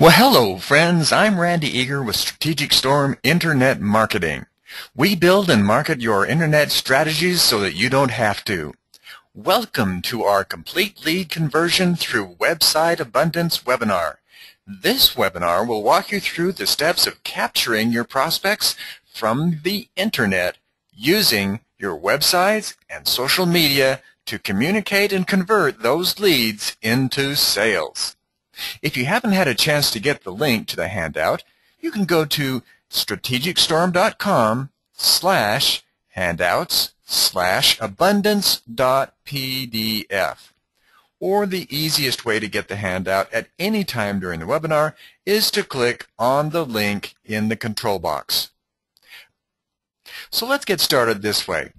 Well, hello, friends. I'm Randy Eager with Strategic Storm Internet Marketing. We build and market your internet strategies so that you don't have to. Welcome to our Complete Lead Conversion Through Website Abundance webinar. This webinar will walk you through the steps of capturing your prospects from the internet using your websites and social media to communicate and convert those leads into sales. If you haven't had a chance to get the link to the handout, you can go to strategicstorm.com/handouts/abundance.pdf. Or the easiest way to get the handout at any time during the webinar is to click on the link in the control box. So let's get started this way.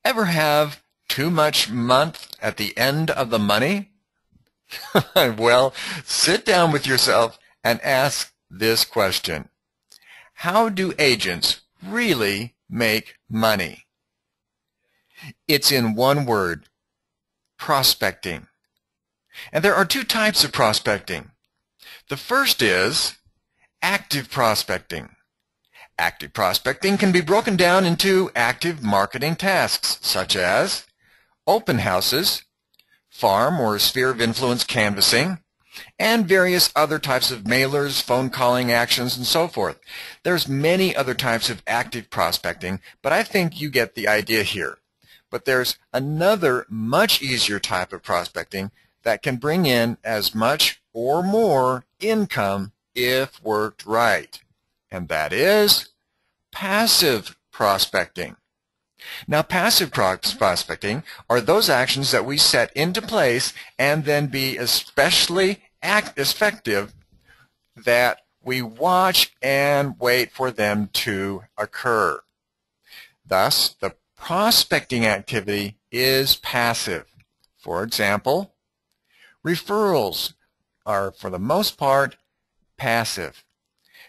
Ever have too much month at the end of the money? Well, sit down with yourself and ask this question. How do agents really make money? It's in one word: prospecting. And there are two types of prospecting. The first is active prospecting. Active prospecting can be broken down into active marketing tasks such as open houses, farm or sphere of influence canvassing, and various other types of mailers, phone calling actions, and so forth. There's many other types of active prospecting, but I think you get the idea here. But there's another much easier type of prospecting that can bring in as much or more income if worked right, and that is passive prospecting. Now, passive prospecting are those actions that we set into place and then be especially effective that we watch and wait for them to occur. Thus, the prospecting activity is passive. For example, referrals are, for the most part, passive.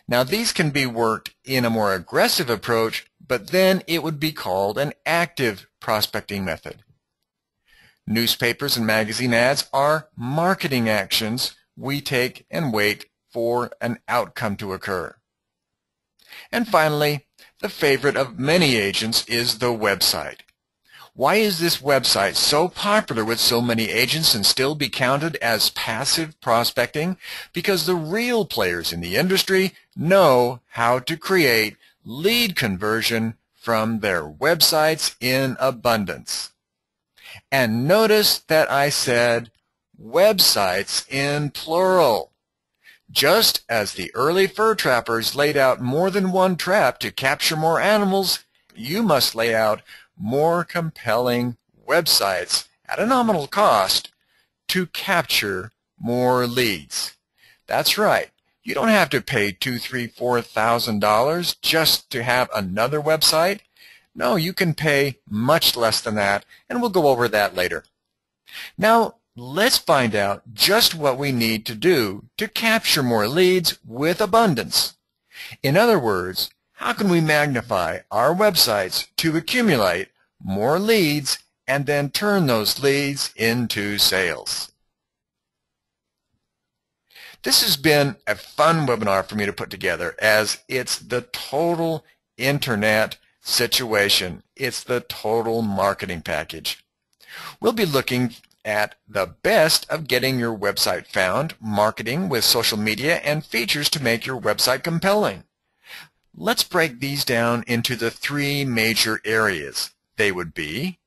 Now, these can be worked in a more aggressive approach, but then it would be called an active prospecting method. Newspapers and magazine ads are marketing actions we take and wait for an outcome to occur. And finally, the favorite of many agents is the website. Why is this website so popular with so many agents and still be counted as passive prospecting? Because the real players in the industry know how to create lead conversion from their websites in abundance. And notice that I said websites in plural. Just as the early fur trappers laid out more than one trap to capture more animals, you must lay out more compelling websites at a nominal cost to capture more leads. That's right. You don't have to pay $2,000, $3,000, $4,000 just to have another website. No, you can pay much less than that, and we'll go over that later. Now, let's find out just what we need to do to capture more leads with abundance. In other words, how can we magnify our websites to accumulate more leads and then turn those leads into sales? This has been a fun webinar for me to put together, as it's the total internet situation. It's the total marketing package. We'll be looking at the best of getting your website found, marketing with social media, and features to make your website compelling. Let's break these down into the three major areas. They would be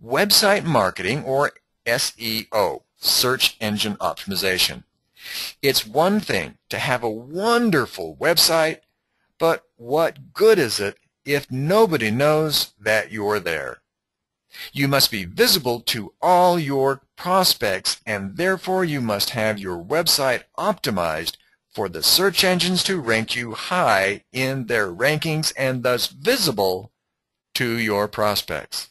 website marketing, or SEO, search engine optimization. It's one thing to have a wonderful website, but what good is it if nobody knows that you're there? You must be visible to all your prospects, and therefore you must have your website optimized for the search engines to rank you high in their rankings and thus visible to your prospects.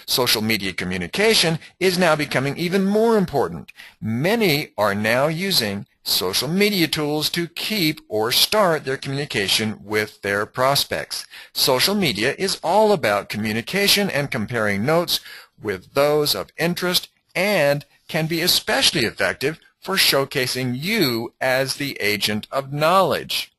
Social media communication is now becoming even more important. Many are now using social media tools to keep or start their communication with their prospects. Social media is all about communication and comparing notes with those of interest, and can be especially effective for showcasing you as the agent of knowledge.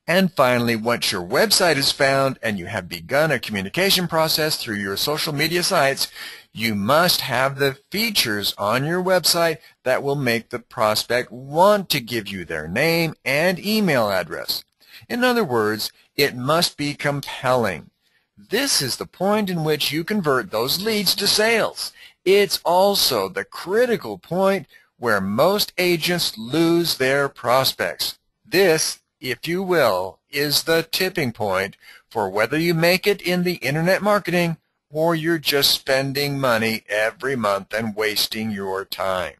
And finally, once your website is found and you have begun a communication process through your social media sites, you must have the features on your website that will make the prospect want to give you their name and email address. In other words, it must be compelling. This is the point in which you convert those leads to sales. It's also the critical point where most agents lose their prospects. This, if you will, is the tipping point for whether you make it in the internet marketing or you're just spending money every month and wasting your time.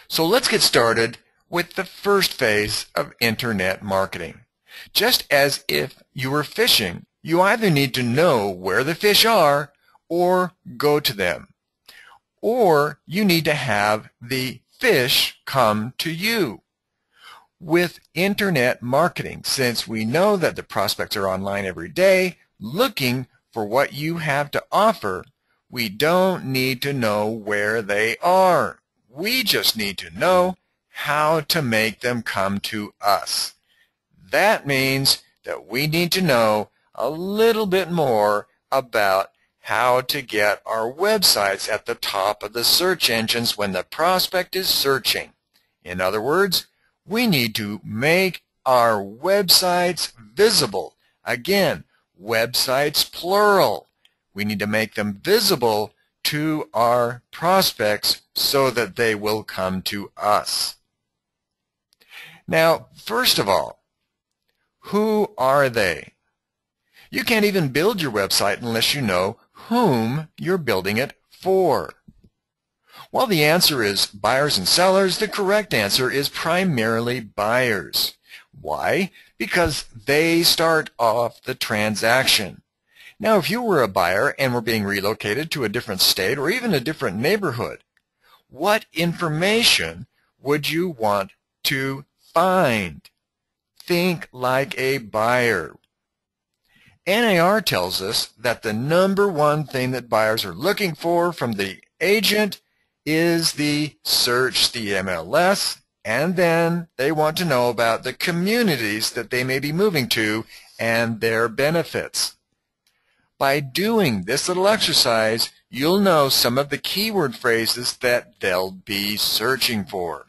So let's get started with the first phase of internet marketing. Just as if you were fishing, you either need to know where the fish are or go to them, or you need to have the fish come to you. With internet marketing, since we know that the prospects are online every day looking for what you have to offer, we don't need to know where they are. We just need to know how to make them come to us. That means that we need to know a little bit more about how to get our websites at the top of the search engines when the prospect is searching. In other words, we need to make our websites visible. Again, websites plural. We need to make them visible to our prospects so that they will come to us. Now, first of all, who are they? You can't even build your website unless you know whom you're building it for. While the answer is buyers and sellers, the correct answer is primarily buyers. Why? Because they start off the transaction. Now, if you were a buyer and were being relocated to a different state or even a different neighborhood, what information would you want to find? Think like a buyer. NAR tells us that the number one thing that buyers are looking for from the agent is the search, the MLS, and then they want to know about the communities that they may be moving to and their benefits. By doing this little exercise, you'll know some of the keyword phrases that they'll be searching for.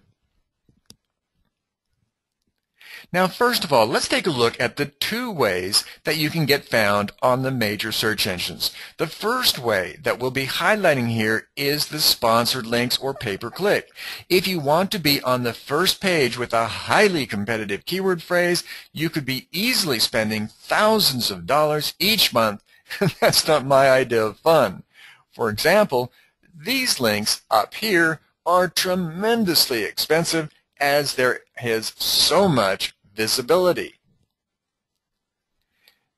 Now, first of all, let's take a look at the two ways that you can get found on the major search engines. The first way that we'll be highlighting here is the sponsored links or pay-per-click. If you want to be on the first page with a highly competitive keyword phrase, you could be easily spending thousands of dollars each month. That's not my idea of fun. For example, these links up here are tremendously expensive as there is so much visibility.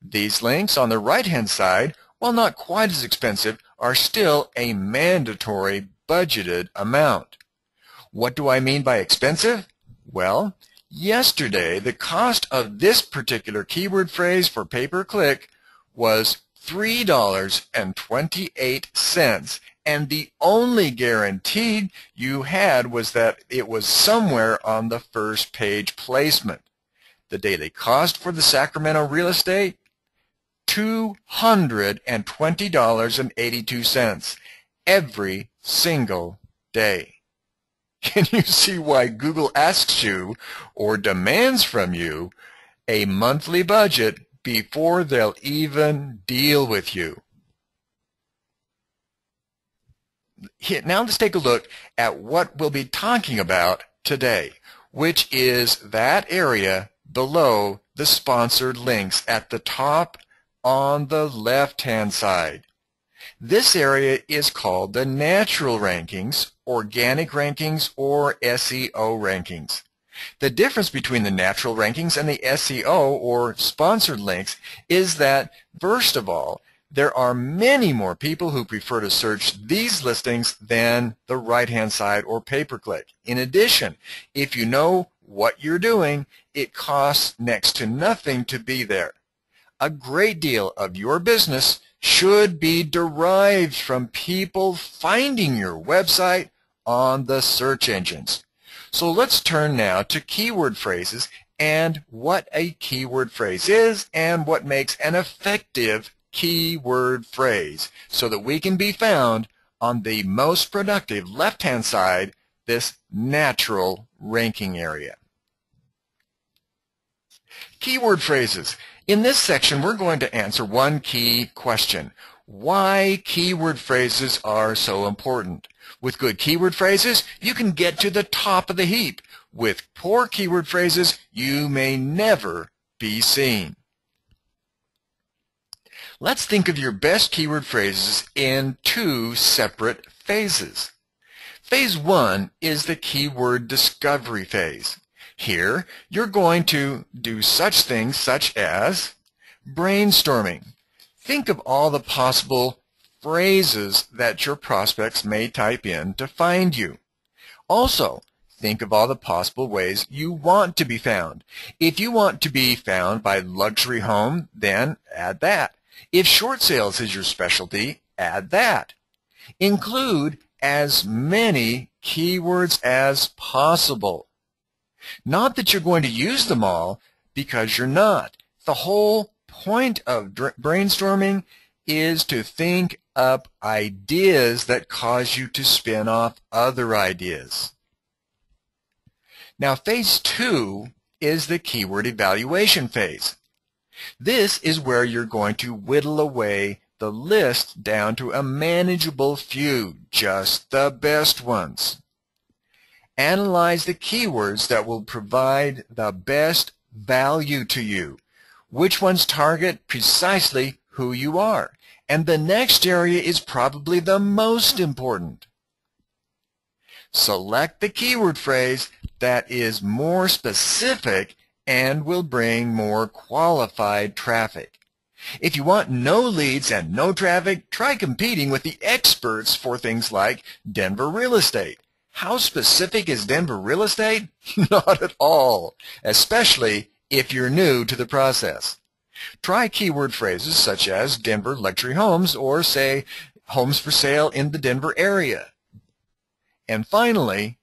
These links on the right-hand side, while not quite as expensive, are still a mandatory budgeted amount. What do I mean by expensive? Well, yesterday the cost of this particular keyword phrase for pay-per-click was $3.28, and the only guarantee you had was that it was somewhere on the first page placement. The daily cost for the Sacramento real estate, $220.82 every single day. Can you see why Google asks you or demands from you a monthly budget before they'll even deal with you? Now let's take a look at what we'll be talking about today, which is that area below the sponsored links at the top on the left-hand side. This area is called the natural rankings, organic rankings, or SEO rankings. The difference between the natural rankings and the SEO, or sponsored links, is that, first of all, there are many more people who prefer to search these listings than the right-hand side or pay-per-click. In addition, if you know what you're doing, it costs next to nothing to be there. A great deal of your business should be derived from people finding your website on the search engines. So let's turn now to keyword phrases and what a keyword phrase is and what makes an effective keyword phrase so that we can be found on the most productive left-hand side, this natural ranking area. Keyword phrases. In this section, we're going to answer one key question: why keyword phrases are so important. With good keyword phrases, you can get to the top of the heap. With poor keyword phrases, you may never be seen. Let's think of your best keyword phrases in two separate phases. Phase 1 is the keyword discovery phase. Here, you're going to do such things such as brainstorming. Think of all the possible phrases that your prospects may type in to find you. Also, think of all the possible ways you want to be found. If you want to be found by luxury home, then add that. If short sales is your specialty, add that. Include as many keywords as possible. Not that you're going to use them all, because you're not. The whole point of brainstorming is to think up ideas that cause you to spin off other ideas. Now, phase 2 is the keyword evaluation phase. This is where you're going to whittle away the list down to a manageable few, just the best ones. Analyze the keywords that will provide the best value to you. Which ones target precisely who you are? And the next area is probably the most important. Select the keyword phrase that is more specific and will bring more qualified traffic. If you want no leads and no traffic, try competing with the experts for things like Denver real estate. How specific is Denver real estate? Not at all, especially if you're new to the process. Try keyword phrases such as Denver luxury homes or, say, homes for sale in the Denver area. And finally,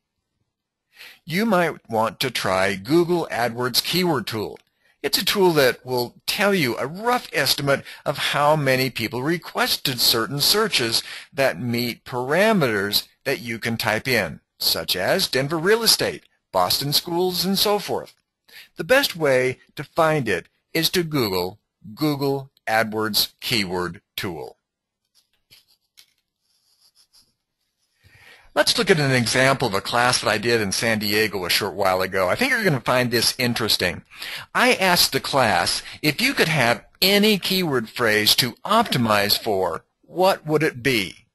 you might want to try Google AdWords Keyword Tool. It's a tool that will tell you a rough estimate of how many people requested certain searches that meet parameters that you can type in, such as Denver real estate, Boston schools, and so forth. The best way to find it is to Google AdWords Keyword Tool. Let's look at an example of a class that I did in San Diego a short while ago. I think you're going to find this interesting. I asked the class, if you could have any keyword phrase to optimize for, what would it be?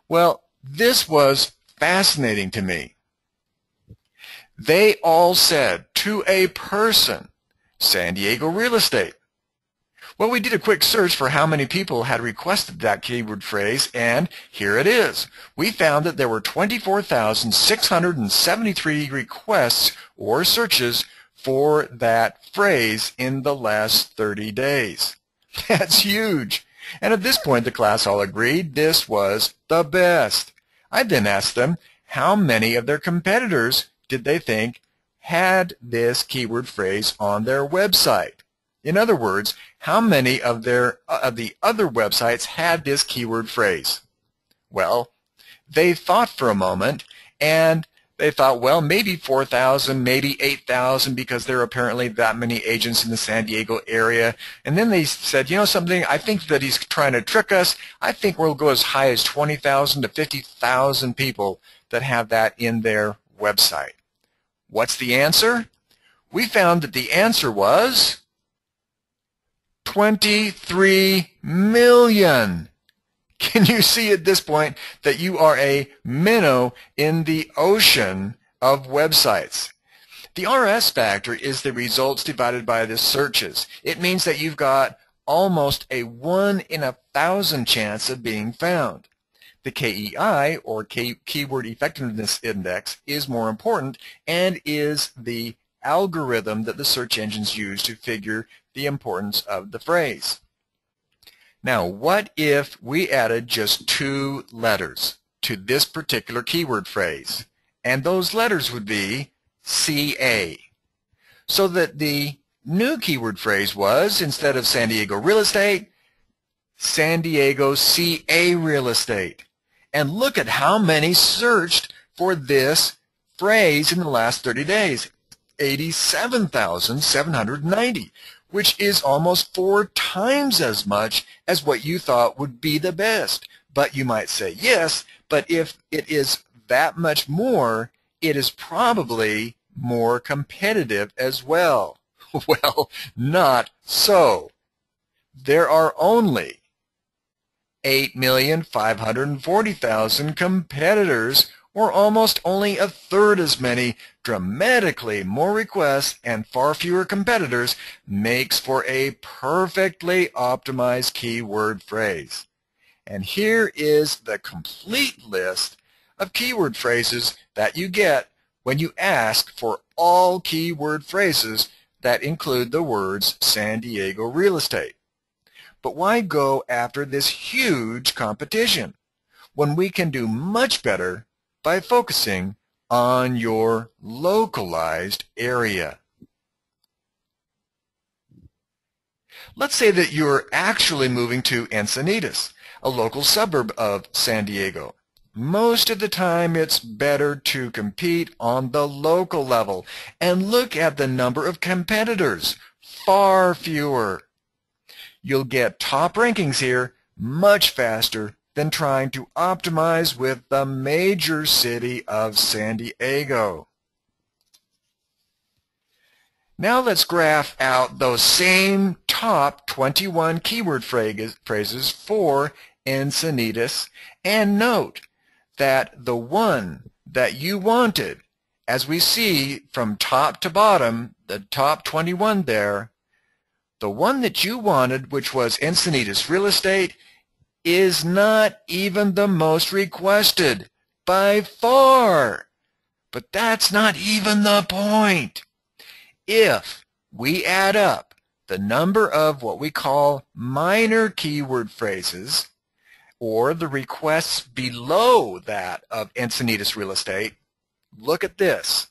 Well, this was fascinating to me. They all said, to a person, San Diego real estate. Well, we did a quick search for how many people had requested that keyword phrase, and here it is. We found that there were 24,673 requests or searches for that phrase in the last 30 days. That's huge. And at this point, the class all agreed this was the best. I then asked them how many of their competitors did they think had this keyword phrase on their website. In other words, how many of the other websites had this keyword phrase? Well, they thought for a moment, and they thought, well, maybe 4,000, maybe 8,000, because there are apparently that many agents in the San Diego area. And then they said, you know something, I think that he's trying to trick us. I think we'll go as high as 20,000 to 50,000 people that have that in their website. What's the answer? We found that the answer was 23 million. Can you see at this point that you are a minnow in the ocean of websites? The RS factor is the results divided by the searches. It means that you've got almost a 1 in 1,000 chance of being found. The KEI, or Keyword Effectiveness Index, is more important and is the algorithm that the search engines use to figure the importance of the phrase. Now, what if we added just 2 letters to this particular keyword phrase? And those letters would be CA. So that the new keyword phrase was, instead of San Diego real estate, San Diego CA real estate. And look at how many searched for this phrase in the last 30 days. 87,790, which is almost 4 times as much as what you thought would be the best. But you might say, yes, but if it is that much more, it is probably more competitive as well. Well, not so. There are only 8,540,000 competitors, or almost only a third as many. Dramatically more requests and far fewer competitors makes for a perfectly optimized keyword phrase. And here is the complete list of keyword phrases that you get when you ask for all keyword phrases that include the words San Diego real estate. But why go after this huge competition when we can do much better by focusing on your localized area? Let's say that you're actually moving to Encinitas, a local suburb of San Diego. Most of the time, it's better to compete on the local level. And look at the number of competitors. Far fewer. You'll get top rankings here much faster than trying to optimize with the major city of San Diego. Now let's graph out those same top 21 keyword phrases for Encinitas, and note that the one that you wanted, as we see from top to bottom, the top 21 there, the one that you wanted, which was Encinitas real estate, is not even the most requested by far. But that's not even the point. If we add up the number of what we call minor keyword phrases, or the requests below that of Encinitas real estate, look at this.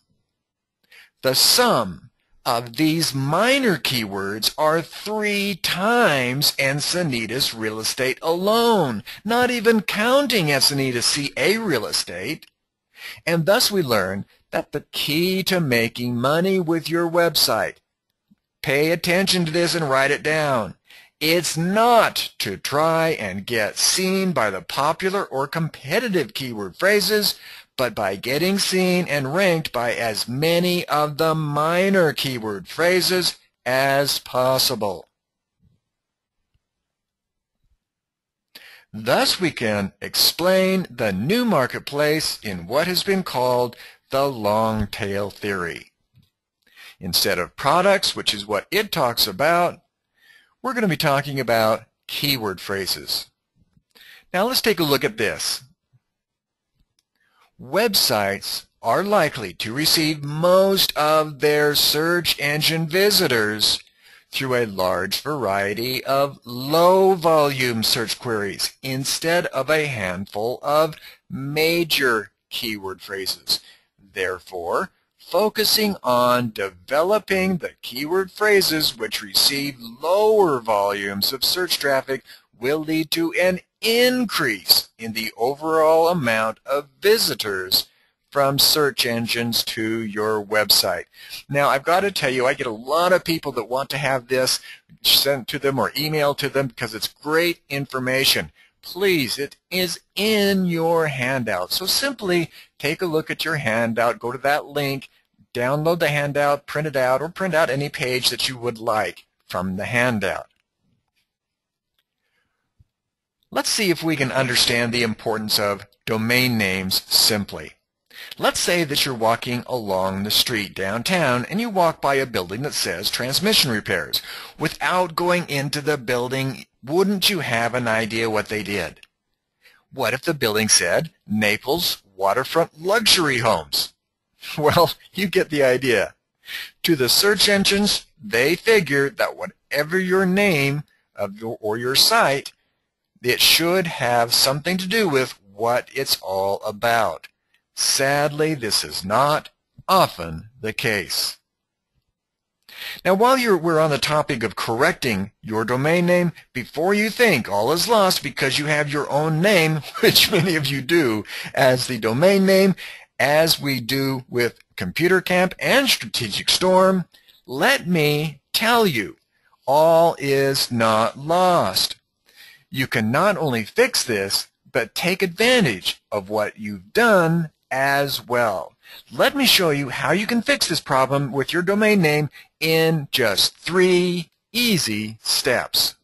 The sum of these minor keywords are 3 times Encinitas real estate alone, not even counting Encinitas CA real estate. And thus we learn that the key to making money with your website, pay attention to this and write it down, it's not to try and get seen by the popular or competitive keyword phrases, but by getting seen and ranked by as many of the minor keyword phrases as possible. Thus we can explain the new marketplace in what has been called the long tail theory. Instead of products, which is what it talks about, we're going to be talking about keyword phrases. Now let's take a look at this. Websites are likely to receive most of their search engine visitors through a large variety of low-volume search queries instead of a handful of major keyword phrases. Therefore, focusing on developing the keyword phrases which receive lower volumes of search traffic will lead to an increase in the overall amount of visitors from search engines to your website. Now, I've got to tell you, I get a lot of people that want to have this sent to them or emailed to them because it's great information. Please, it is in your handout. So simply take a look at your handout, go to that link, download the handout, print it out, or print out any page that you would like from the handout. Let's see if we can understand the importance of domain names simply. Let's say that you're walking along the street downtown and you walk by a building that says transmission repairs. Without going into the building, wouldn't you have an idea what they did? What if the building said Naples Waterfront Luxury Homes? Well, you get the idea. To the search engines, they figure that whatever your name or your site, It should have something to do with what it's all about. Sadly, this is not often the case. Now, while we're on the topic of correcting your domain name, before you think all is lost because you have your own name, which many of you do, as the domain name, as we do with Computer Camp and Strategic Storm, let me tell you, all is not lost. You can not only fix this, but take advantage of what you've done as well. Let me show you how you can fix this problem with your domain name in just 3 easy steps.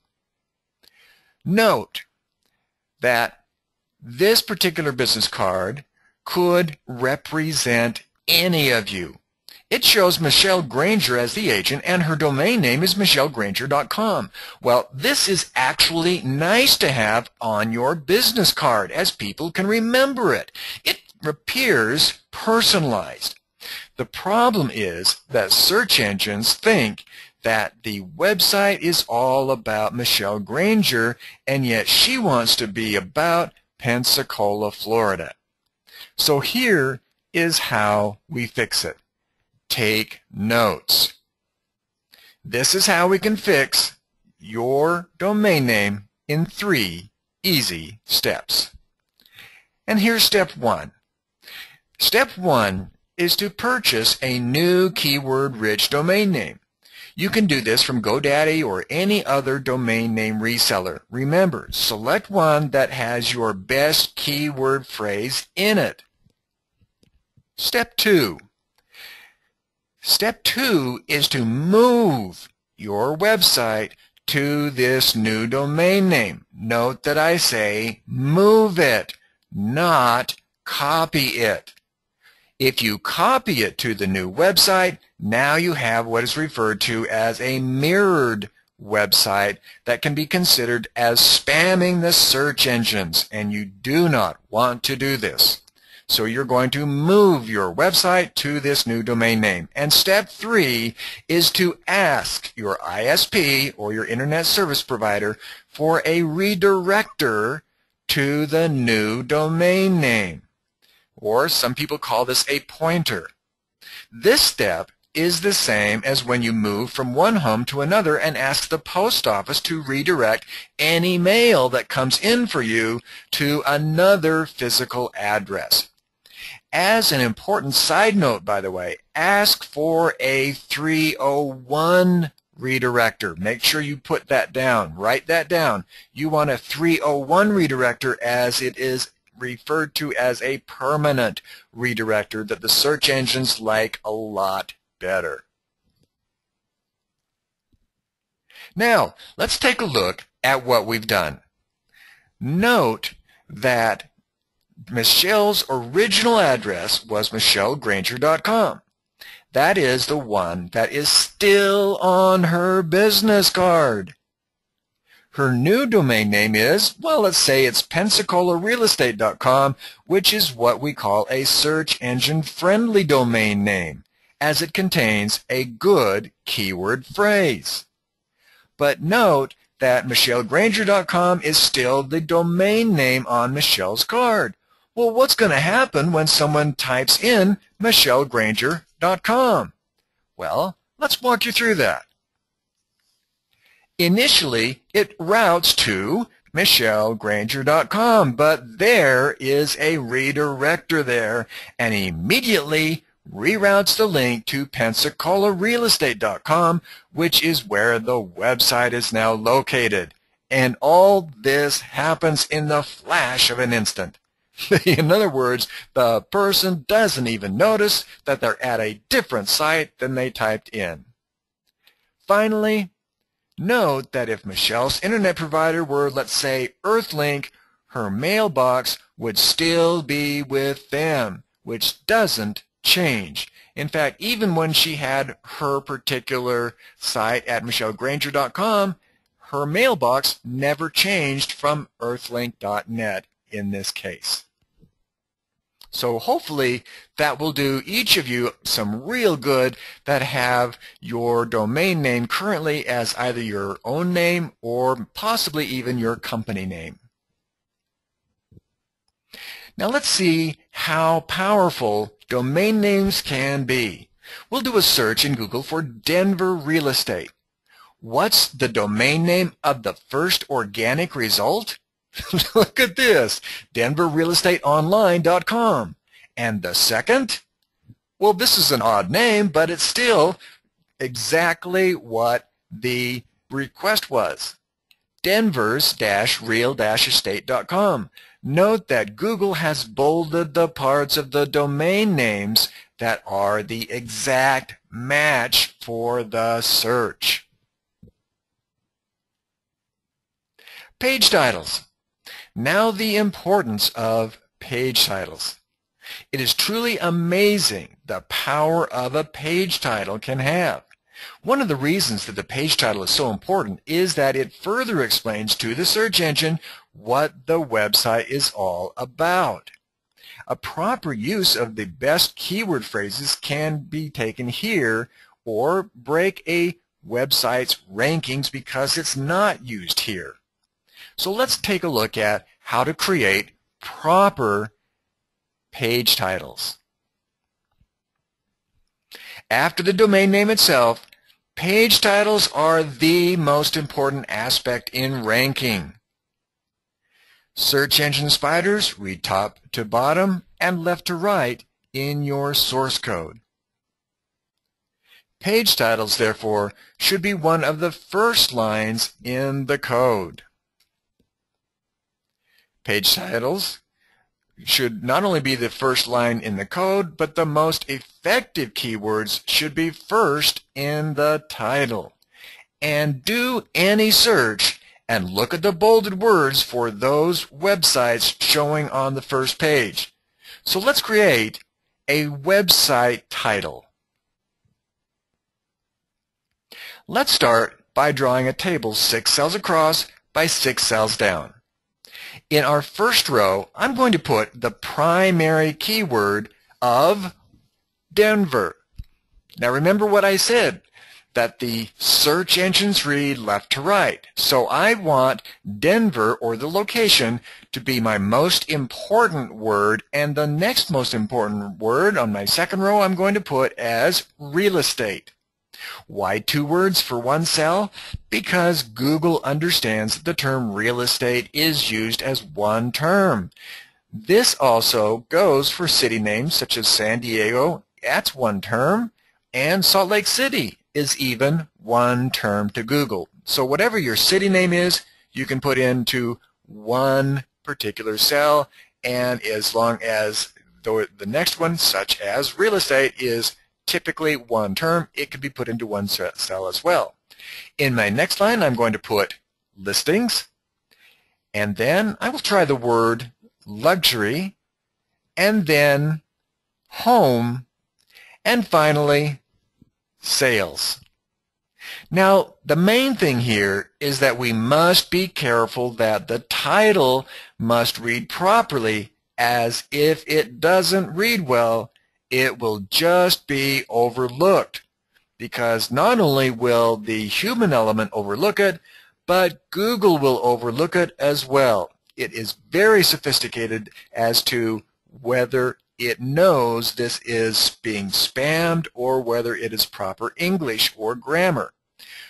Note that this particular business card could represent any of you. It shows Michelle Granger as the agent, and her domain name is michellegranger.com. Well, this is actually nice to have on your business card, as people can remember it. It appears personalized. The problem is that search engines think that the website is all about Michelle Granger, and yet she wants to be about Pensacola, Florida. So here is how we fix it. Take notes. This is how we can fix your domain name in 3 easy steps. And here's step 1. Step 1 is to purchase a new keyword-rich domain name. You can do this from GoDaddy or any other domain name reseller. Remember, select one that has your best keyword phrase in it. Step 2. Step 2 is to move your website to this new domain name. Note that I say move it, not copy it. If you copy it to the new website, now you have what is referred to as a mirrored website that can be considered as spamming the search engines, and you do not want to do this. So you're going to move your website to this new domain name. And step 3 is to ask your ISP or your internet service provider for a redirector to the new domain name. Or some people call this a pointer. This step is the same as when you move from one home to another and ask the post office to redirect any mail that comes in for you to another physical address. As an important side note, by the way, ask for a 301 redirector. Make sure you put that down. Write that down. You want a 301 redirector, as it is referred to as a permanent redirector that the search engines like a lot better. Now, let's take a look at what we've done. Note that Michelle's original address was michellegranger.com. That is the one that is still on her business card. Her new domain name is, well, let's say it's PensacolaRealEstate.com, which is what we call a search engine friendly domain name, as it contains a good keyword phrase. But note that michellegranger.com is still the domain name on Michelle's card. Well, what's going to happen when someone types in michellegranger.com? Well, let's walk you through that. Initially, it routes to michellegranger.com, but there is a redirector there, and immediately reroutes the link to PensacolaRealEstate.com, which is where the website is now located. And all this happens in the flash of an instant. In other words, the person doesn't even notice that they're at a different site than they typed in. Finally, note that if Michelle's internet provider were, let's say, Earthlink, her mailbox would still be with them, which doesn't change. In fact, even when she had her particular site at michellegranger.com, her mailbox never changed from earthlink.net in this case. So hopefully that will do each of you some real good that have your domain name currently as either your own name or possibly even your company name. Now let's see how powerful domain names can be. We'll do a search in Google for Denver real estate. What's the domain name of the first organic result? Look at this, denverrealestateonline.com. And the second? Well, this is an odd name, but it's still exactly what the request was. Denvers-real-estate.com. Note that Google has bolded the parts of the domain names that are the exact match for the search. Page titles. Now the importance of page titles. It is truly amazing the power of a page title can have. One of the reasons that the page title is so important is that it further explains to the search engine what the website is all about. A proper use of the best keyword phrases can be taken here or break a website's rankings because it's not used here. So let's take a look at how to create proper page titles. After the domain name itself, page titles are the most important aspect in ranking. Search engine spiders read top to bottom and left to right in your source code. Page titles, therefore, should be one of the first lines in the code. Page titles should not only be the first line in the code, but the most effective keywords should be first in the title. And do any search and look at the bolded words for those websites showing on the first page. So let's create a website title. Let's start by drawing a table 6 cells across by 6 cells down. In our first row, I'm going to put the primary keyword of Denver. Now remember what I said, that the search engines read left to right. So I want Denver, or the location, to be my most important word, and the next most important word on my second row I'm going to put as real estate. Why 2 words for 1 cell? Because Google understands that the term real estate is used as one term. This also goes for city names such as San Diego, that's one term, and Salt Lake City is even one term to Google. So whatever your city name is, you can put into one particular cell, and as long as the next one, such as real estate, is typically one term, it could be put into one cell as well. In my next line, I'm going to put listings, and then I will try the word luxury, and then home, and finally sales. Now, the main thing here is that we must be careful that the title must read properly, as if it doesn't read well, it will just be overlooked, because not only will the human element overlook it, but Google will overlook it as well. It is very sophisticated as to whether it knows this is being spammed or whether it is proper English or grammar.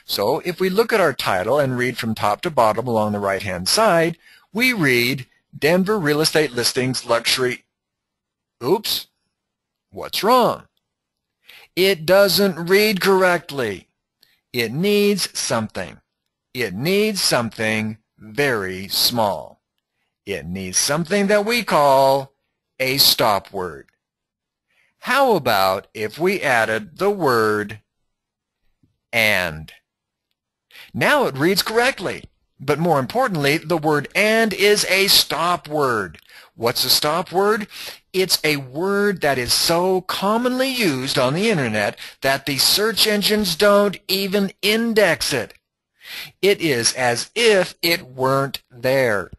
So if we look at our title and read from top to bottom along the right-hand side, we read Denver Real Estate Listings Luxury. Oops. What's wrong? It doesn't read correctly. It needs something. It needs something very small. It needs something that we call a stop word. How about if we added the word and? Now it reads correctly, but more importantly, the word and is a stop word. What's a stop word? It's a word that is so commonly used on the internet that the search engines don't even index it. It is as if it weren't there.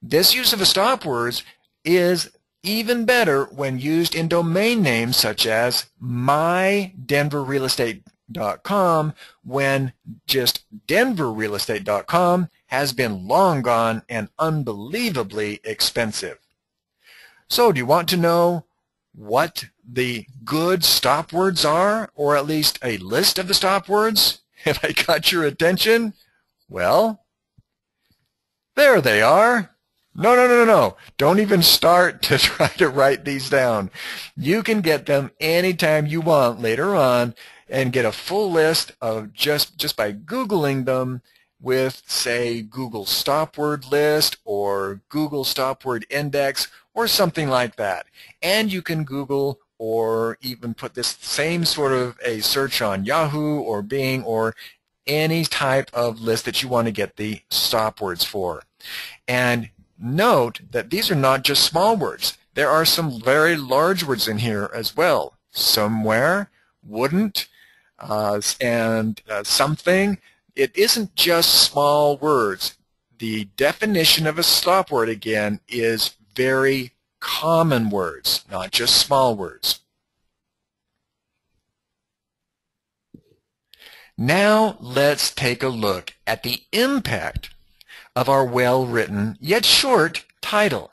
This use of a stop word is even better when used in domain names such as mydenverrealestate.com, when just denverrealestate.com has been long gone and unbelievably expensive. So do you want to know what the good stop words are, or at least a list of the stop words? Have I got your attention? Well, there they are. No. Don't even start to try to write these down. You can get them anytime you want later on and get a full list of just by Googling them with, say, Google Stop Word List or Google Stop Word Index or something like that. And you can Google or even put this same sort of a search on Yahoo or Bing or any type of list that you want to get the stop words for. And note that these are not just small words. There are some very large words in here as well. Somewhere, wouldn't, and something. It isn't just small words. The definition of a stop word, again, is very common words, not just small words. Now let's take a look at the impact of our well-written yet short title.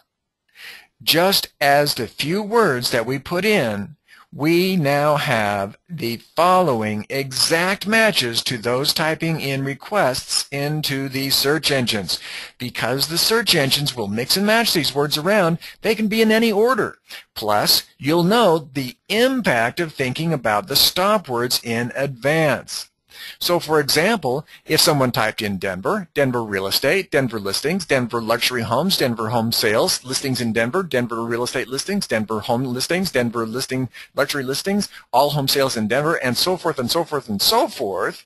Just as the few words that we put in, we now have the following exact matches to those typing in requests into the search engines. Because the search engines will mix and match these words around, they can be in any order. Plus, you'll know the impact of thinking about the stop words in advance. So, for example, if someone typed in Denver, Denver real estate, Denver listings, Denver luxury homes, Denver home sales, listings in Denver, Denver real estate listings, Denver home listings, Denver listing luxury listings, all home sales in Denver, and so forth and so forth and so forth,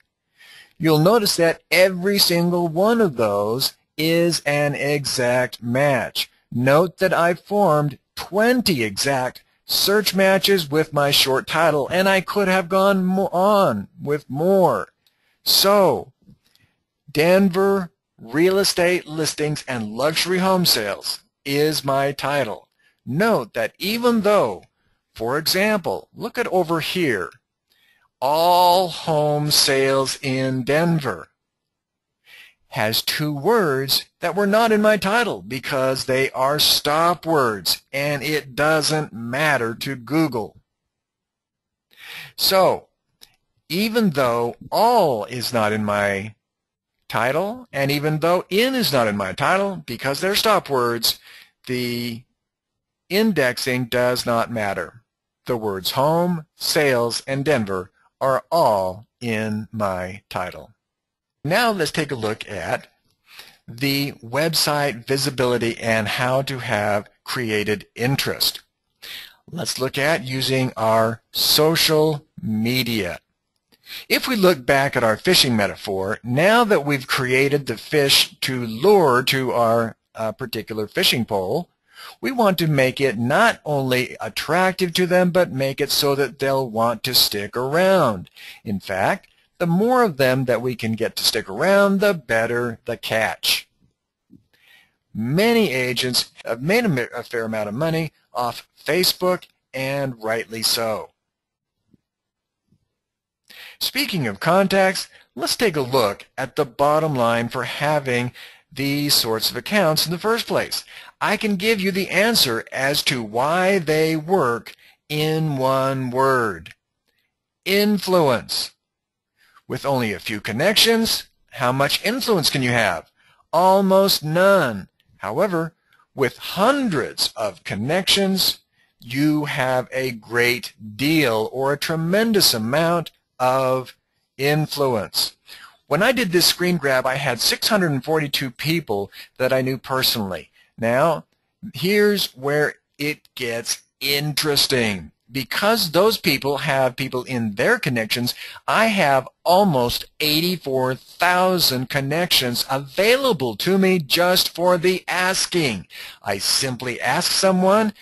you'll notice that every single one of those is an exact match. Note that I formed 20 exact search matches with my short title, and I could have gone on with more. So, Denver real estate listings and luxury home sales is my title. Note that even though, for example, look at over here, all home sales in Denver has two words that were not in my title because they are stop words, and it doesn't matter to Google. So, even though all is not in my title, and even though in is not in my title, because they're stop words, the indexing does not matter. The words home, sales, and Denver are all in my title. Now let's take a look at the website visibility and how to have created interest. Let's look at using our social media. If we look back at our fishing metaphor, now that we've created the fish to lure to our particular fishing pole, we want to make it not only attractive to them, but make it so that they'll want to stick around. In fact, the more of them that we can get to stick around, the better the catch. Many agents have made a fair amount of money off Facebook, and rightly so. Speaking of contacts, let's take a look at the bottom line for having these sorts of accounts in the first place. I can give you the answer as to why they work in one word: influence. With only a few connections, how much influence can you have? Almost none. However, with hundreds of connections, you have a great deal or a tremendous amount of influence. When I did this screen grab, I had 642 people that I knew personally. Now, here's where it gets interesting. Because those people have people in their connections, I have almost 84,000 connections available to me just for the asking. I simply ask someone,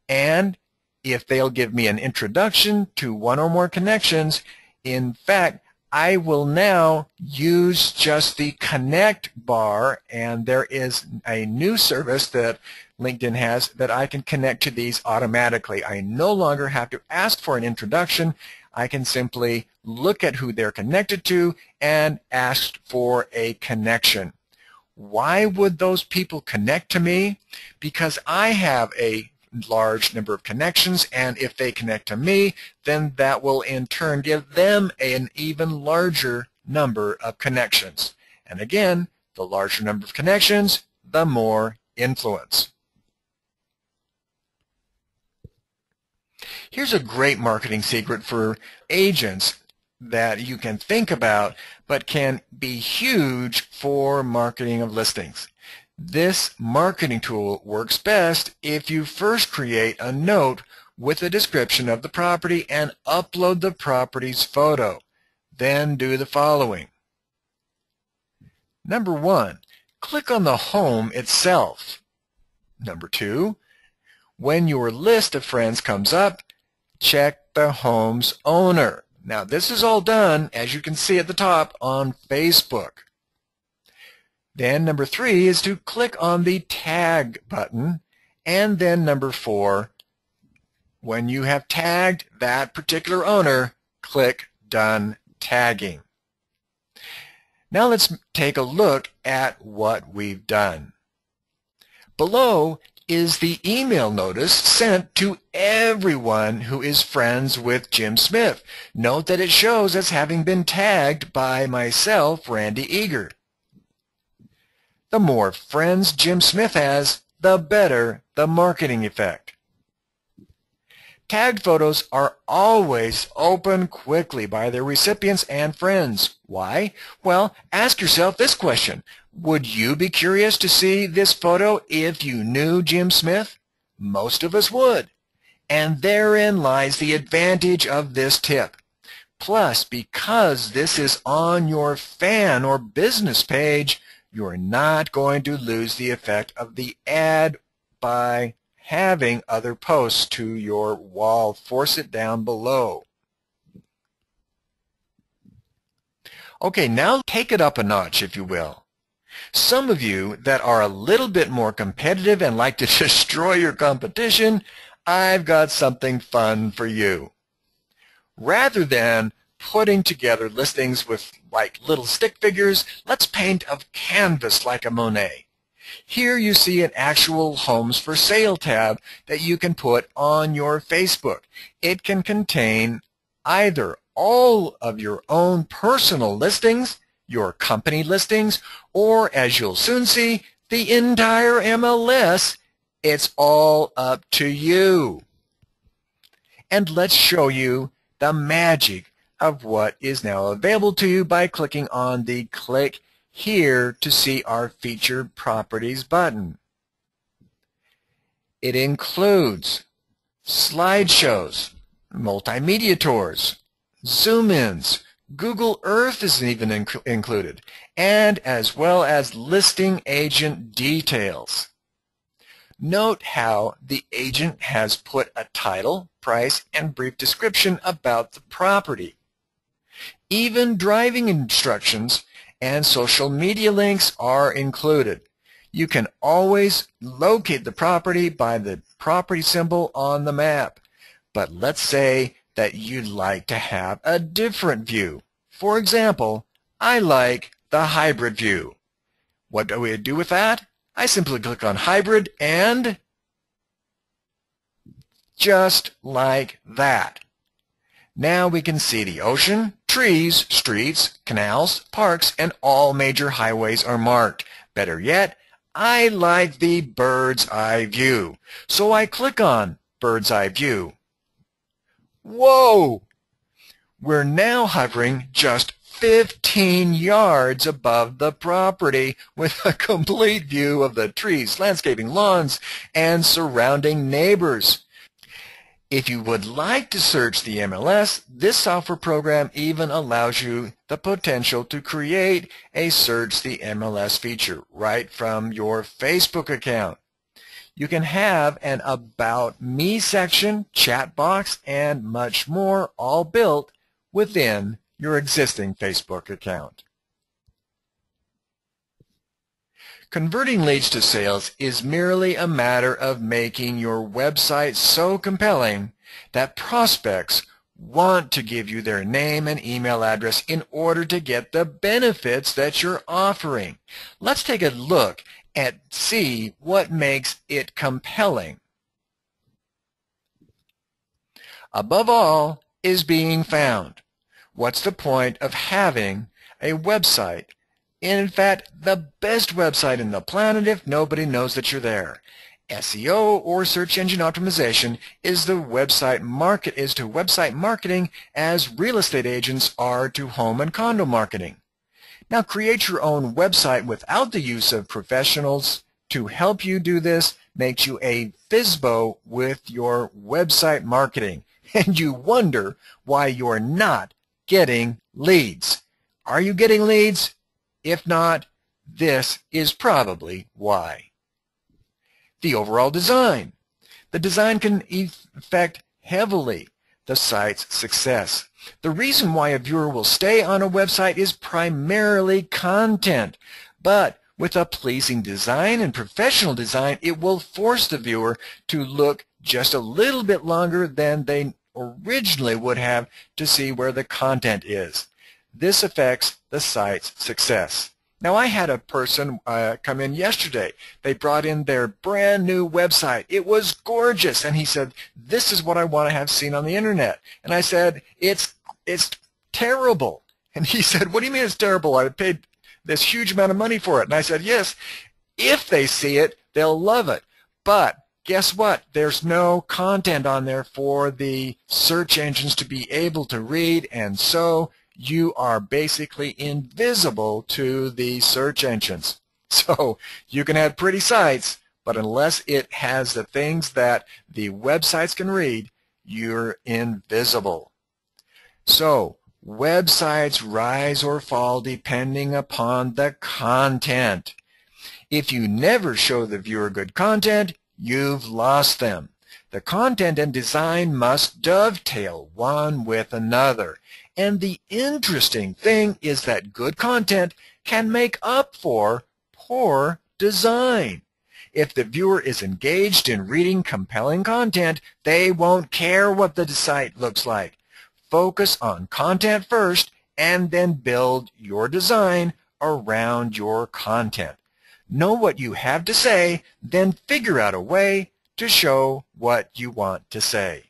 and if they'll give me an introduction to one or more connections, in fact, I will now use just the connect bar, and there is a new service that LinkedIn has that I can connect to these automatically. I no longer have to ask for an introduction. I can simply look at who they're connected to and ask for a connection. Why would those people connect to me? Because I have a large number of connections, and if they connect to me, then that will in turn give them an even larger number of connections. And again, the larger number of connections, the more influence. Here's a great marketing secret for agents that you can think about, but can be huge for marketing of listings. This marketing tool works best if you first create a note with a description of the property and upload the property's photo. Then do the following. Number 1, click on the home itself. Number 2, when your list of friends comes up, check the home's owner. Now this is all done, as you can see at the top, on Facebook. Then number 3 is to click on the tag button, and then number 4, when you have tagged that particular owner, click Done Tagging. Now let's take a look at what we've done. Below is the email notice sent to everyone who is friends with Jim Smith. Note that it shows as having been tagged by myself, Randy Eager. The more friends Jim Smith has, the better the marketing effect. Tagged photos are always opened quickly by their recipients and friends. Why? Well, ask yourself this question. Would you be curious to see this photo if you knew Jim Smith? Most of us would. And therein lies the advantage of this tip. Plus, because this is on your fan or business page, you're not going to lose the effect of the ad by having other posts to your wall. Force it down below. Okay, now take it up a notch, if you will. Some of you that are a little bit more competitive and like to destroy your competition, I've got something fun for you. Rather than putting together listings with like little stick figures, let's paint a canvas like a Monet. Here you see an actual Homes for Sale tab that you can put on your Facebook. It can contain either all of your own personal listings, your company listings, or as you'll soon see, the entire MLS. It's all up to you. And let's show you the magic of what is now available to you by clicking on the Click Here to see our featured properties button. It includes slideshows, multimedia tours, zoom-ins, Google Earth is even included, and as well as listing agent details. Note how the agent has put a title, price, and brief description about the property. Even driving instructions and social media links are included. You can always locate the property by the property symbol on the map. But let's say that you'd like to have a different view. For example, I like the hybrid view. What do we do with that? I simply click on hybrid and just like that. Now we can see the ocean, trees, streets, canals, parks, and all major highways are marked. Better yet, I like the bird's eye view. So I click on bird's eye view. Whoa! We're now hovering just 15 yards above the property with a complete view of the trees, landscaping, lawns, and surrounding neighbors. If you would like to search the MLS, this software program even allows you the potential to create a Search the MLS feature right from your Facebook account. You can have an About Me section, chat box, and much more, all built within your existing Facebook account. Converting leads to sales is merely a matter of making your website so compelling that prospects want to give you their name and email address in order to get the benefits that you're offering. Let's take a look and see what makes it compelling. above all, is being found. What's the point of having a website? In fact, the best website in the planet if nobody knows that you're there. SEO, or search engine optimization, is to website marketing as real estate agents are to home and condo marketing. Now create your own website without the use of professionals to help you do this makes you a FSBO with your website marketing, and you wonder why you're not getting leads. Are you getting leads? If not, this is probably why. The overall design. The design can affect heavily the site's success. The reason why a viewer will stay on a website is primarily content, but with a pleasing design and professional design, it will force the viewer to look just a little bit longer than they originally would have to see where the content is. This affects the site's success. Now, I had a person come in yesterday. They brought in their brand new website. It was gorgeous, and he said, "This is what I want to have seen on the internet." And I said, it's terrible. And he said, "What do you mean it's terrible? I paid this huge amount of money for it." And I said, "Yes, if they see it, they'll love it. But guess what? There's no content on there for the search engines to be able to read, and so you are basically invisible to the search engines." So you can have pretty sites, but unless it has the things that the websites can read, you're invisible. So websites rise or fall depending upon the content. If you never show the viewer good content, you've lost them. The content and design must dovetail one with another. And the interesting thing is that good content can make up for poor design. If the viewer is engaged in reading compelling content, they won't care what the site looks like. Focus on content first and then build your design around your content. Know what you have to say, then figure out a way to show what you want to say.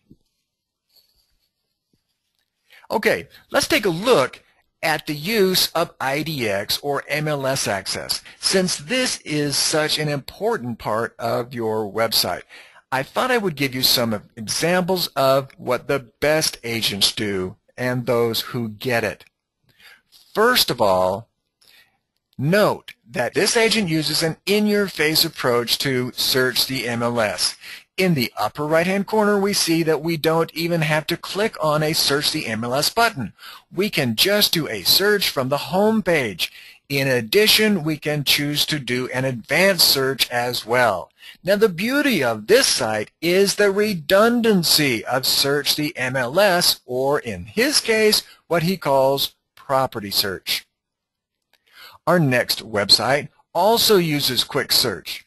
Okay, let's take a look at the use of IDX or MLS access. Since this is such an important part of your website, I thought I would give you some examples of what the best agents do and those who get it. First of all, note that this agent uses an in-your-face approach to search the MLS. In the upper right-hand corner, we see that we don't even have to click on a Search the MLS button. We can just do a search from the home page. In addition, we can choose to do an advanced search as well. Now, the beauty of this site is the redundancy of Search the MLS, or in his case, what he calls property search. Our next website also uses quick search.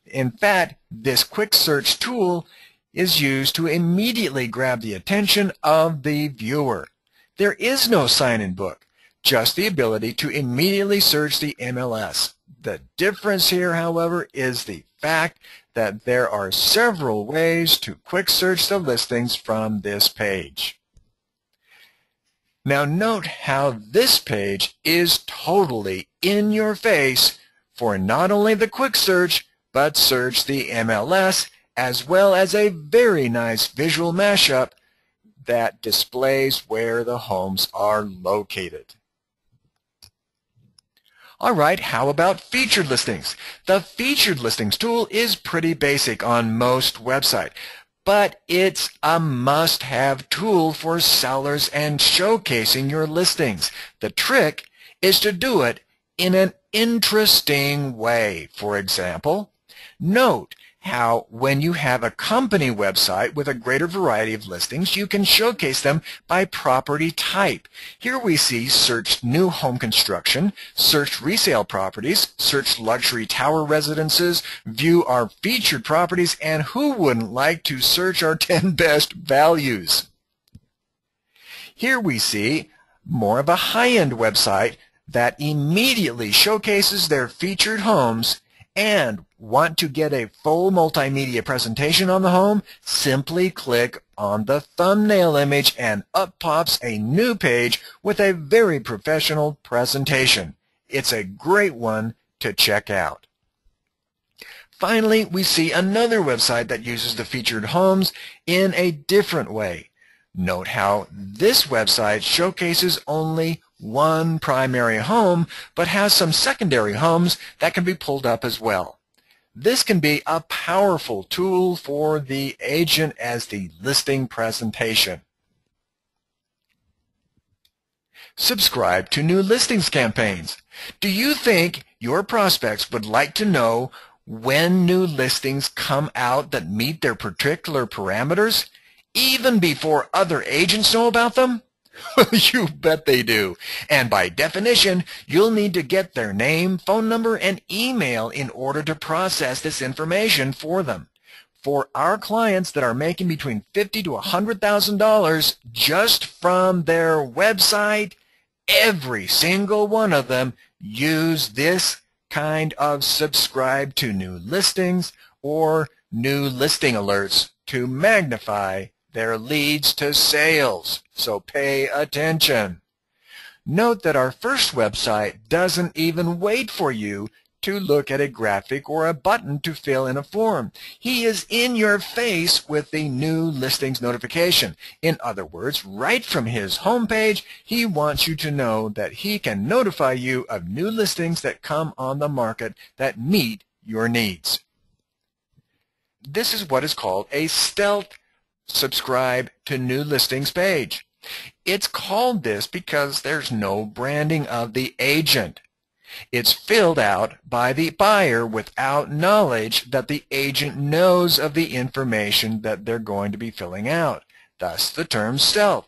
In fact, this quick search tool is used to immediately grab the attention of the viewer. There is no sign-in book, just the ability to immediately search the MLS. The difference here, however, is the fact that there are several ways to quick search the listings from this page. Now note how this page is totally in your face for not only the quick search, but search the MLS, as well as a very nice visual mashup that displays where the homes are located. All right, how about featured listings? The featured listings tool is pretty basic on most websites, but it's a must-have tool for sellers and showcasing your listings. The trick is to do it in an interesting way. For example, note how when you have a company website with a greater variety of listings, you can showcase them by property type. Here we see search new home construction, search resale properties, search luxury tower residences, view our featured properties, and who wouldn't like to search our 10 best values? Here we see more of a high-end website that immediately showcases their featured homes And want to get a full multimedia presentation on the home? Simply click on the thumbnail image and up pops a new page with a very professional presentation. It's a great one to check out. Finally, we see another website that uses the featured homes in a different way. Note how this website showcases only one primary home, but has some secondary homes that can be pulled up as well. This can be a powerful tool for the agent as the listing presentation. Subscribe to new listings campaigns. Do you think your prospects would like to know when new listings come out that meet their particular parameters, even before other agents know about them? You bet they do. And by definition, you'll need to get their name, phone number, and email in order to process this information for them. For our clients that are making between $50,000 to $100,000 just from their website, every single one of them use this kind of subscribe to new listings or new listing alerts to magnify their leads to sales. So pay attention. Note that our first website doesn't even wait for you to look at a graphic or a button to fill in a form. He is in your face with the new listings notification. In other words, right from his homepage, he wants you to know that he can notify you of new listings that come on the market that meet your needs. This is what is called a stealth subscribe to new listings page. It's called this because there's no branding of the agent. It's filled out by the buyer without knowledge that the agent knows of the information that they're going to be filling out, thus the term stealth.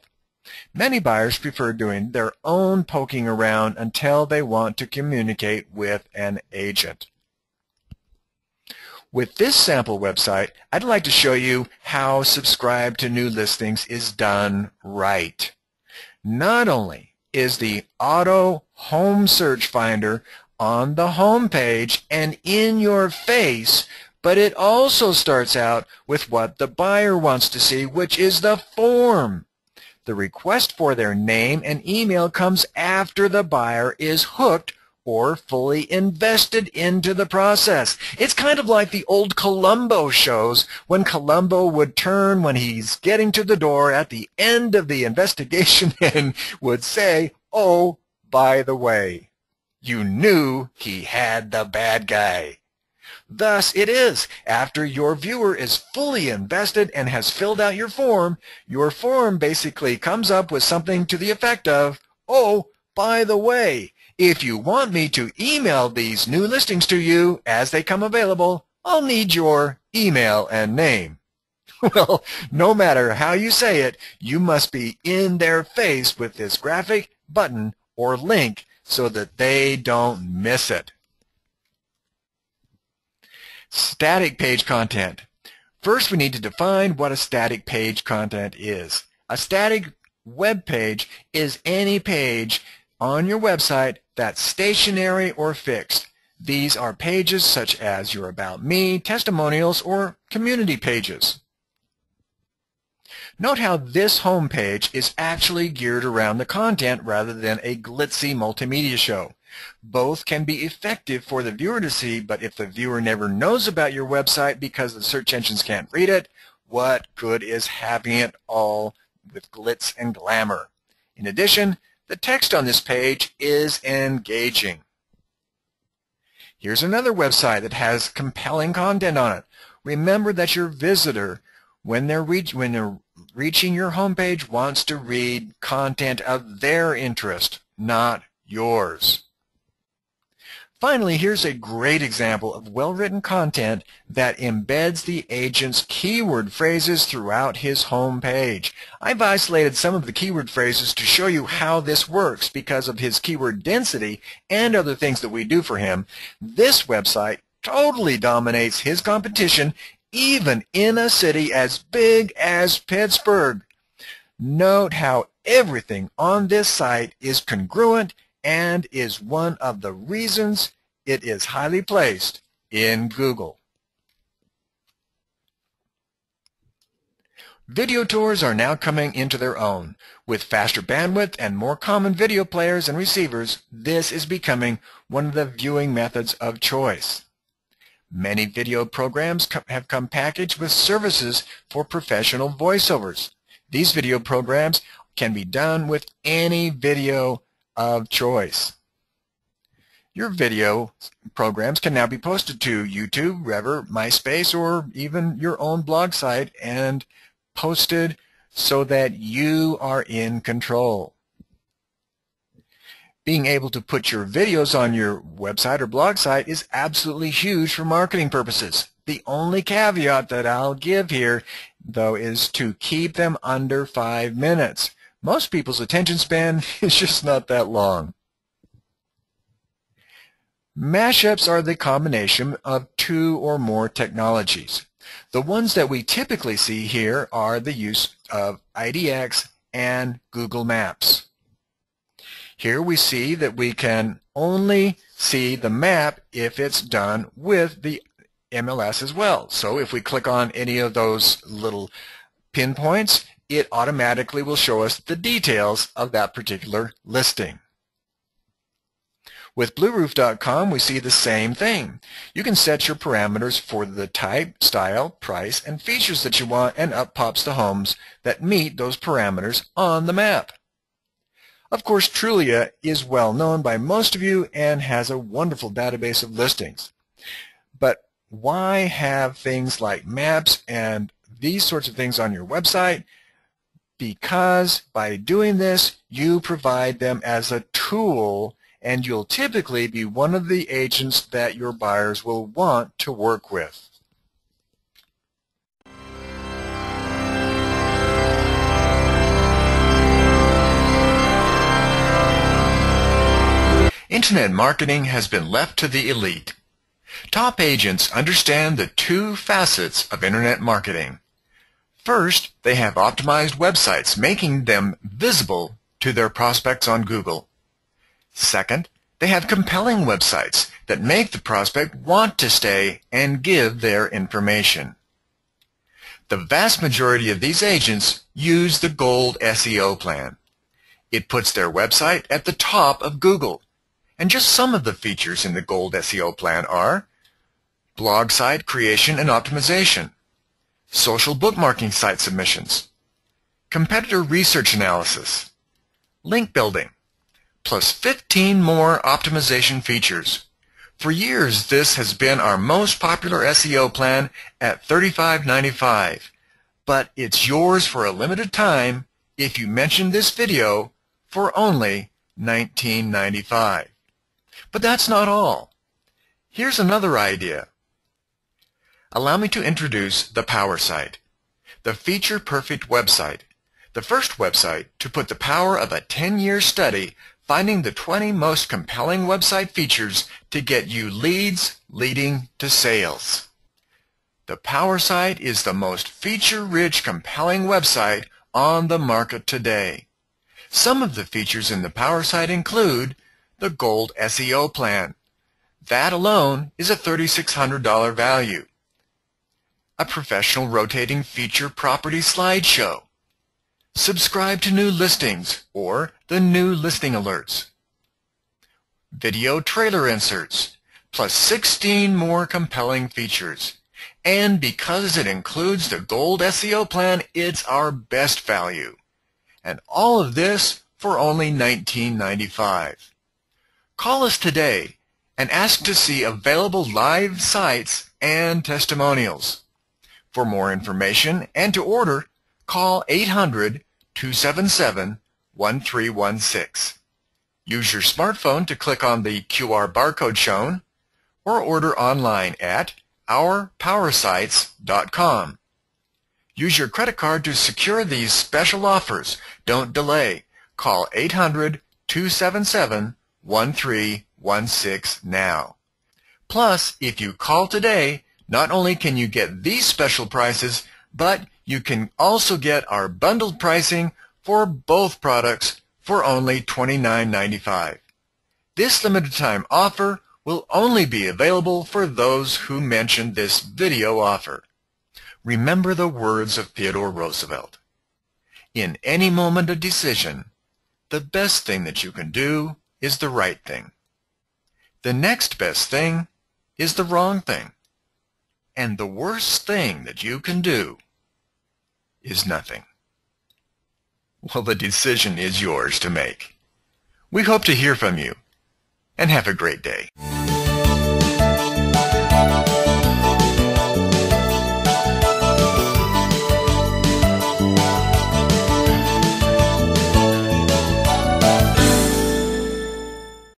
Many buyers prefer doing their own poking around until they want to communicate with an agent. With this sample website, I'd like to show you how subscribe to new listings is done right. Not only is the auto home search finder on the home page and in your face, but it also starts out with what the buyer wants to see, which is the form. The request for their name and email comes after the buyer is hooked or fully invested into the process. It's kind of like the old Columbo shows when Columbo would turn when he's getting to the door at the end of the investigation and would say, "Oh, by the way, you knew he had the bad guy." Thus it is, after your viewer is fully invested and has filled out your form basically comes up with something to the effect of, "Oh, by the way, if you want me to email these new listings to you as they come available, I'll need your email and name." Well, no matter how you say it, you must be in their face with this graphic, button, or link so that they don't miss it. Static page content. First, we need to define what a static page content is. A static web page is any page on your website that's stationary or fixed. These are pages such as your About Me, testimonials, or community pages. Note how this home page is actually geared around the content rather than a glitzy multimedia show. Both can be effective for the viewer to see, but if the viewer never knows about your website because the search engines can't read it, what good is having it all with glitz and glamour? In addition, the text on this page is engaging. Here's another website that has compelling content on it. Remember that your visitor, when they're reaching your homepage, wants to read content of their interest, not yours. Finally, here's a great example of well-written content that embeds the agent's keyword phrases throughout his home page. I've isolated some of the keyword phrases to show you how this works because of his keyword density and other things that we do for him. This website totally dominates his competition, even in a city as big as Pittsburgh. Note how everything on this site is congruent and is one of the reasons it is highly placed in Google. Video tours are now coming into their own. With faster bandwidth and more common video players and receivers, this is becoming one of the viewing methods of choice. Many video programs have come packaged with services for professional voiceovers. These video programs can be done with any video of choice. Your video programs can now be posted to YouTube, Rever, MySpace, or even your own blog site and posted so that you are in control. Being able to put your videos on your website or blog site is absolutely huge for marketing purposes. The only caveat that I'll give here, though, is to keep them under 5 minutes. Most people's attention span is just not that long. Mashups are the combination of 2 or more technologies. The ones that we typically see here are the use of IDX and Google Maps. Here we see that we can only see the map if it's done with the MLS as well. So if we click on any of those little pinpoints, it automatically will show us the details of that particular listing. With BlueRoof.com, we see the same thing. You can set your parameters for the type, style, price, and features that you want, and up pops the homes that meet those parameters on the map. Of course, Trulia is well known by most of you and has a wonderful database of listings. But why have things like maps and these sorts of things on your website? Because by doing this, you provide them as a tool, and you'll typically be one of the agents that your buyers will want to work with. Internet marketing has been left to the elite. Top agents understand the 2 facets of Internet marketing. First, they have optimized websites, making them visible to their prospects on Google. Second, they have compelling websites that make the prospect want to stay and give their information. The vast majority of these agents use the Gold SEO plan. It puts their website at the top of Google. And just some of the features in the Gold SEO plan are blog site creation and optimization, social bookmarking site submissions, competitor research analysis, link building, plus 15 more optimization features. For years, this has been our most popular SEO plan at $35.95, but it's yours for a limited time if you mention this video for only $19.95. But that's not all. Here's another idea. Allow me to introduce the Power Site, the feature-perfect website, the first website to put the power of a 10-year study finding the 20 most compelling website features to get you leads leading to sales. The Power Site is the most feature-rich, compelling website on the market today. Some of the features in the Power Site include the Gold SEO plan. That alone is a $3,600 value. A professional rotating feature property slideshow. Subscribe to new listings or the new listing alerts. Video trailer inserts, plus 16 more compelling features. And because it includes the Gold SEO plan, it's our best value. And all of this for only $19.95. Call us today and ask to see available live sites and testimonials. For more information and to order, call 800-277-1316. Use your smartphone to click on the QR barcode shown or order online at ourpowersites.com. Use your credit card to secure these special offers. Don't delay. Call 800-277-1316 now. Plus, if you call today, not only can you get these special prices, but you can also get our bundled pricing for both products for only $29.95. This limited time offer will only be available for those who mention this video offer. Remember the words of Theodore Roosevelt. In any moment of decision, the best thing that you can do is the right thing. The next best thing is the wrong thing. And the worst thing that you can do is nothing. Well, the decision is yours to make. We hope to hear from you, and have a great day.